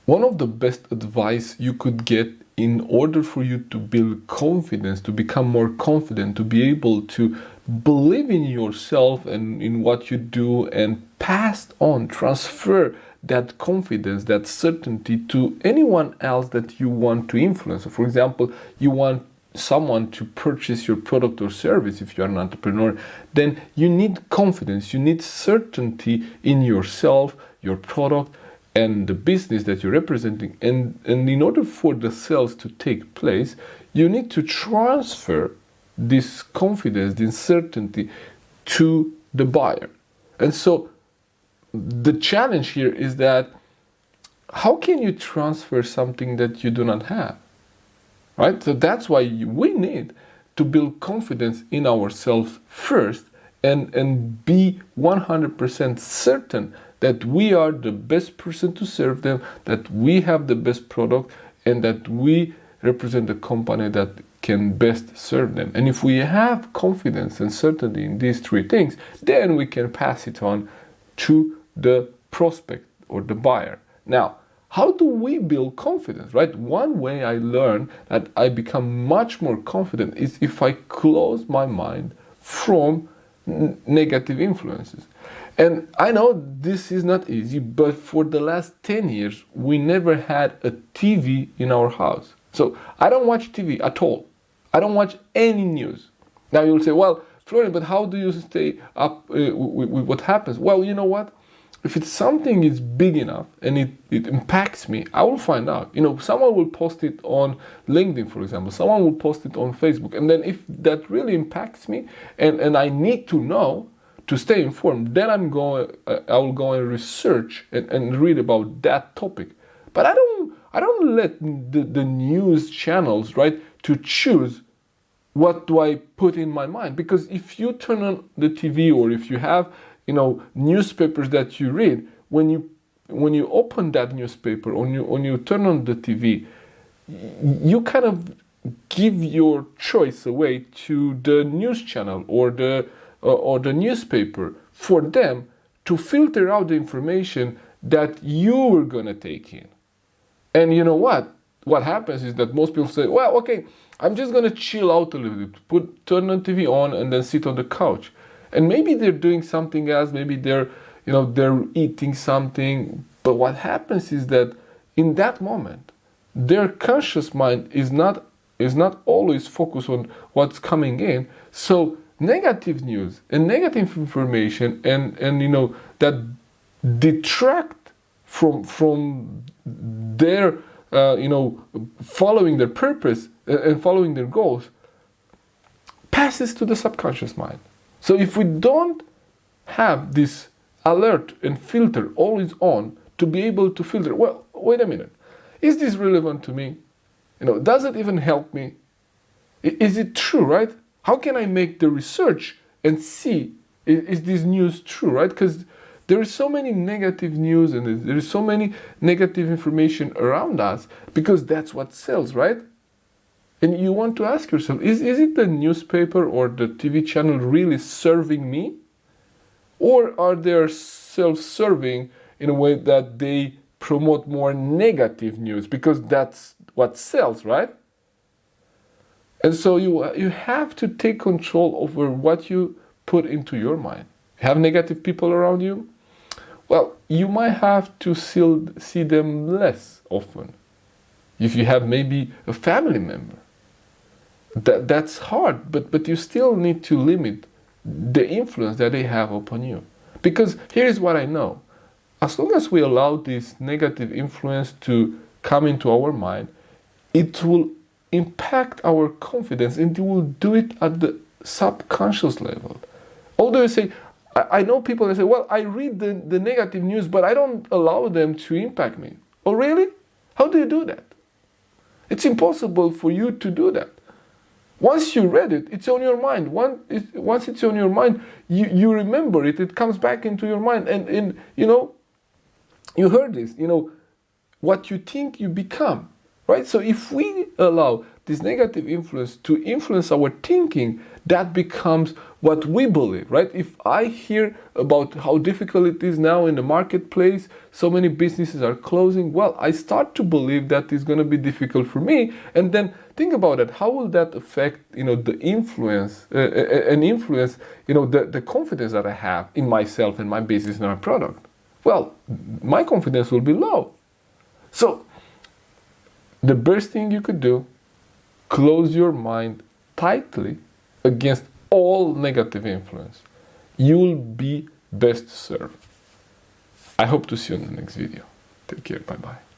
One of the best advice you could get in order for you to build confidence, to become more confident, to be able to believe in yourself and in what you do and pass on, transfer that confidence, that certainty to anyone else that you want to influence. So for example, you want someone to purchase your product or service. If you're an entrepreneur, then you need confidence, you need certainty in yourself, your product, and the business that you're representing. And in order for the sales to take place, you need to transfer this confidence, this certainty to the buyer. And so the challenge here is that how can you transfer something that you do not have? Right? So that's why we need to build confidence in ourselves first and be 100% certain that we are the best person to serve them, that we have the best product, and that we represent the company that can best serve them. And if we have confidence and certainty in these three things, then we can pass it on to the prospect or the buyer. Now, how do we build confidence, right? One way I learned that I become much more confident is if I close my mind from negative influences. And I know this is not easy, but for the last 10 years, we never had a TV in our house. So I don't watch TV at all. I don't watch any news. Now you'll say, well, Florian, but how do you stay up with what happens? Well, you know what? If it's something is big enough and it impacts me, I will find out. You know, someone will post it on LinkedIn, for example. Someone will post it on Facebook. And then if that really impacts me and I need to know to stay informed, then I will go and research and read about that topic. But I don't let the news channels, right, to choose what do I put in my mind. Because if you turn on the TV or if you have newspapers that you read, when you open that newspaper or when you turn on the TV, you kind of give your choice away to the news channel or the newspaper for them to filter out the information that you were gonna take in. And you know what? What happens is that most people say, well, okay, I'm just gonna chill out a little bit, turn the TV on and then sit on the couch. And maybe they're doing something else, maybe they're eating something. But what happens is that in that moment, their conscious mind is not always focused on what's coming in. So negative news and negative information and that detract from their following their purpose and following their goals passes to the subconscious mind. So if we don't have this alert and filter always on to be able to filter, well, wait a minute, is this relevant to me? Does it even help me? Is it true, right? How can I make the research and see, is this news true, right? Because there is so many negative news and there is so many negative information around us because that's what sells, right? And you want to ask yourself, is it the newspaper or the TV channel really serving me? Or are they self-serving in a way that they promote more negative news? Because that's what sells, right? And so you have to take control over what you put into your mind. Have negative people around you? Well, you might have to see them less often. If you have maybe a family member. That's hard, but you still need to limit the influence that they have upon you. Because here's what I know. As long as we allow this negative influence to come into our mind, it will impact our confidence and it will do it at the subconscious level. Although you say, I know people that say, well, I read the negative news, but I don't allow them to impact me. Oh, really? How do you do that? It's impossible for you to do that. Once you read it, it's on your mind. Once it's on your mind, you remember it. It comes back into your mind. And you heard this. What you think, you become. Right? So if we allow this negative influence to influence our thinking, that becomes what we believe, right? If I hear about how difficult it is now in the marketplace, so many businesses are closing, well, I start to believe that it's going to be difficult for me. And then think about it. How will that affect, the influence, the confidence that I have in myself and my business and my product? Well, my confidence will be low. So the best thing you could do, close your mind tightly against all negative influence. You'll be best served. I hope to see you in the next video. Take care. Bye-bye.